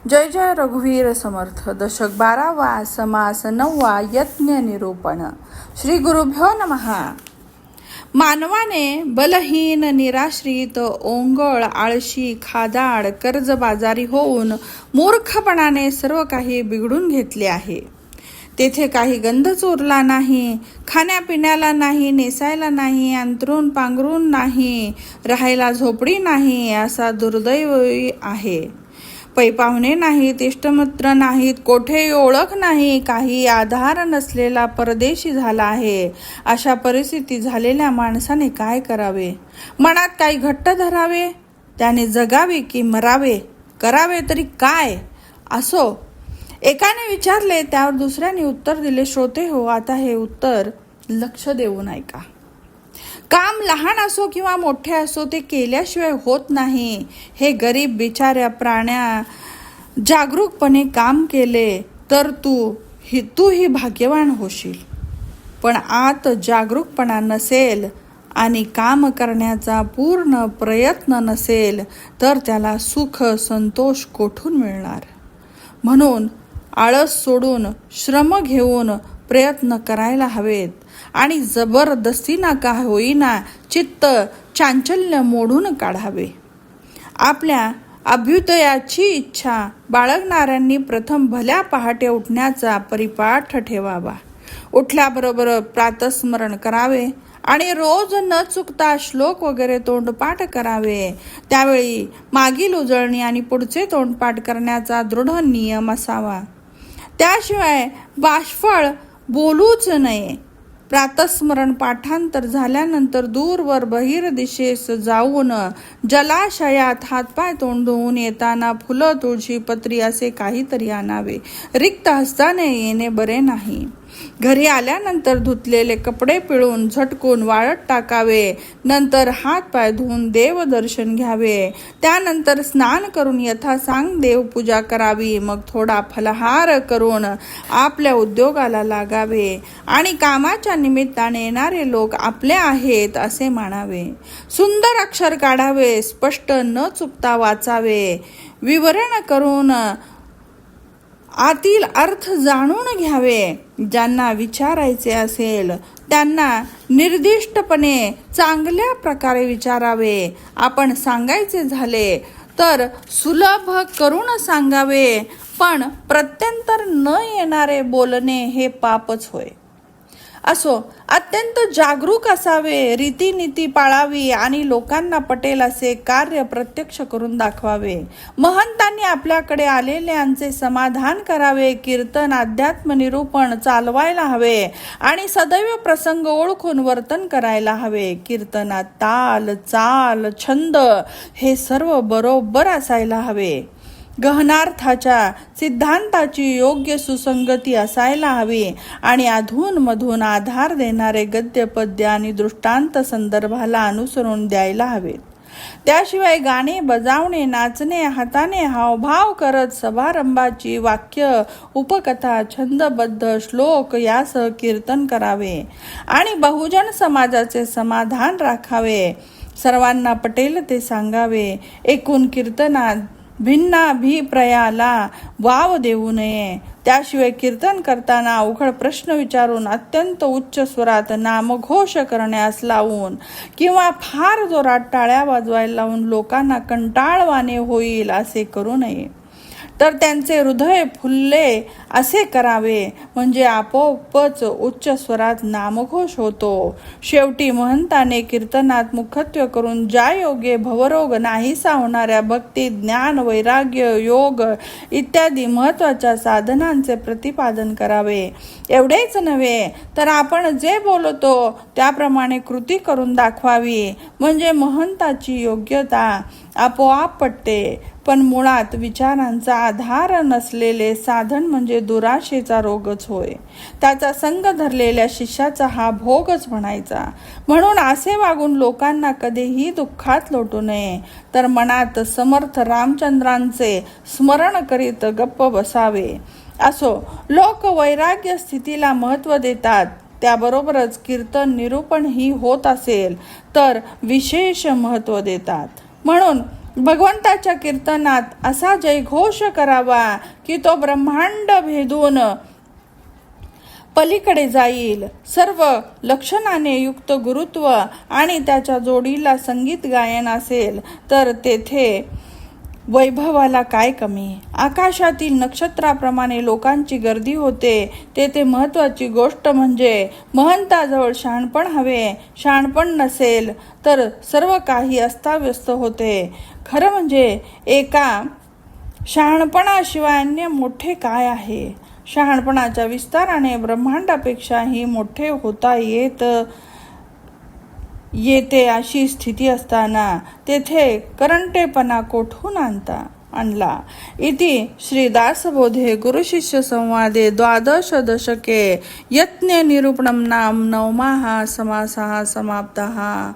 जय जय रघुवीर समर्थ. दशक 12वा, समास 9वा, यज्ञ निरूपण. श्री गुरुभ्यो नमः. मानवाने बलहीन, निराश्रित, ओंगळ, आळशी, खादाड, कर्जबाजारी होऊन मूर्खपणाने सर्व काही बिघडून घेतले आहे. तेथे काही गंधच उरला नाही, खाण्यापिण्याला नाही, नेसायला नाही, अंथरूण पांघरून नाही, राहायला झोपडी नाही, असा दुर्दैवी आहे. पै पाहुणे नाहीत, इष्टमित्र नाहीत, कोठेही ओळख नाही, काही आधार नसलेला परदेशी झाला आहे. अशा परिस्थिती झालेल्या माणसाने काय करावे? मनात काही घट्ट धरावे? त्याने जगावे की मरावे? करावे तरी काय? असो, एकाने विचारले, त्यावर दुसऱ्याने उत्तर दिले. श्रोते हो, आता हे उत्तर लक्ष देऊन ऐका. काम लहान असो किंवा मोठे असो, ते केल्याशिवाय होत नाही. हे गरीब बिचाऱ्या प्राण्या जागरूकपणे काम केले तर तूही भाग्यवान होशील. पण आत जागरूकपणा नसेल आणि काम करण्याचा पूर्ण प्रयत्न नसेल तर त्याला सुख संतोष कोठून मिळणार? म्हणून आळस सोडून श्रम घेऊन प्रयत्न करायला हवेत आणि जबरदस्तीना का होईना चित्त चांचल्य मोडून काढावे. आपल्या अभ्युदयाची इच्छा बाळगणाऱ्यांनी प्रथम भल्या पहाटे उठण्याचा परिपाठ ठेवावा. उठल्याबरोबर प्रातस्मरण करावे आणि रोज न चुकता श्लोक वगैरे तोंडपाठ करावे. त्यावेळी मागील उजळणी आणि पुढचे तोंडपाठ करण्याचा दृढ नियम असावा. त्याशिवाय बाष्फळ बोलूच नये. प्रातस्मरण पाठांतर झाल्यानंतर दूरवर बहिर दिशेस जाऊन जलाशयात हातपाय तोंड धुवून येताना फुलं, तुळशी, पत्री असे काहीतरी आणावे. रिक्त हस्ताने येणे बरे नाही. घरी आल्यानंतर धुतलेले कपडे पिळून झटकून वाळत टाकावे. नंतर हात पाय धुवून देवदर्शन घ्यावे. त्यानंतर स्नान करून यथासांग देवपूजा करावी. मग थोडा फलाहार करून आपल्या उद्योगाला लागावे आणि कामाच्या निमित्ताने येणारे लोक आपले आहेत असे मानावे. सुंदर अक्षर काढावे. स्पष्ट न चुकता वाचावे. विवरण करून आतील अर्थ जाणून घ्यावे. ज्यांना विचारायचे असेल त्यांना निर्दिष्टपणे चांगल्या प्रकारे विचारावे. आपण सांगायचे झाले तर सुलभ करून सांगावे. पण प्रत्यंतर न येणारे बोलणे हे पापच होय. असो, अत्यंत जागरूक असावे. रीतिनीती पाळावी आणि लोकांना पटेल असे कार्य प्रत्यक्ष करून दाखवावे. महंतांनी आपल्याकडे आलेल्यांचे समाधान करावे. कीर्तन, अध्यात्म निरूपण चालवायला हवे आणि सदैव प्रसंग ओळखून वर्तन करायला हवे. कीर्तनात ताल, चाल, छंद हे सर्व बरोबर असायला हवे. गहनार्थाच्या सिद्धांताची योग्य सुसंगती असायला हवी आणि अधून मधून आधार देणारे गद्य, पद्य आणि दृष्टांत संदर्भाला अनुसरून द्यायला हवेत. त्याशिवाय गाणे बजावणे, नाचणे, हाताने हावभाव करत समारंभाची वाक्य, उपकथा, छंदबद्ध श्लोक यासह कीर्तन करावे आणि बहुजन समाजाचे समाधान राखावे. सर्वांना पटेल ते सांगावे. एकूण कीर्तनात भिन्नाभिप्रायाला वाव देऊ नये. त्याशिवाय कीर्तन करताना अवघड प्रश्न विचारून अत्यंत उच्च स्वरात नामघोष करण्यास लावून किंवा फार जोरात टाळ्या वाजवायला लावून लोकांना कंटाळवाणे होईल असे करू नये. तर त्यांचे हृदय फुलले असे करावे. म्हणजे आपोआपच उच्च स्वरात नामघोष होतो. शेवटी महंताने कीर्तनात मुखत्व करून ज्या योगे भवरोग नाहीसा होणाऱ्या भक्ती, ज्ञान, वैराग्य, योग इत्यादी महत्त्वाच्या साधनांचे प्रतिपादन करावे. एवढेच नव्हे तर आपण जे बोलतो त्याप्रमाणे कृती करून दाखवावी. म्हणजे महंताची योग्यता आपोआप पटते. पण मुळात विचारांचा आधार नसलेले साधन म्हणजे दुराशेचा रोगच होय. त्याचा संग धरलेल्या शिष्याचा हा भोगच म्हणायचा. म्हणून असे वागून लोकांना कधीही दुःखात लोटू नये, तर मनात समर्थ रामचंद्रांचे स्मरण करीत गप्प बसावे. असो, लोक वैराग्य स्थितीला महत्त्व देतात. त्याबरोबरच कीर्तन निरूपण ही होत असेल तर विशेष महत्त्व देतात. म्हणून भगवंताच्या कीर्तनात असा जयघोष करावा की तो ब्रह्मांड भेदून पलीकडे जाईल. सर्व लक्षणाने युक्त गुरुत्व आणि त्याच्या जोडीला संगीत गायन असेल तर तेथे वैभवाला काय कमी. आकाशातील नक्षत्राप्रमाणे लोकांची गर्दी होते. तेथे महत्वाची गोष्ट म्हणजे महंताजवळ शहाणपण हवे. शहाणपण नसेल तर सर्व काही अस्ताव्यस्त होते. खरं म्हणजे एका शहाणपणाशिवाय अन्य मोठे काय आहे. शहाणपणाच्या विस्ताराने ब्रह्मांडापेक्षाही मोठे होता येते अशी स्थिती असताना तेथे करंटेपणा कोठून आणला. इति श्रीदासबोधे गुरुशिष्य संवादे 12 दशके यज्ञ निरूपणं नाम 9वा समासः समाप्तः.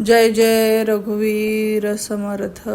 जय जय रघुवीर समर्थ.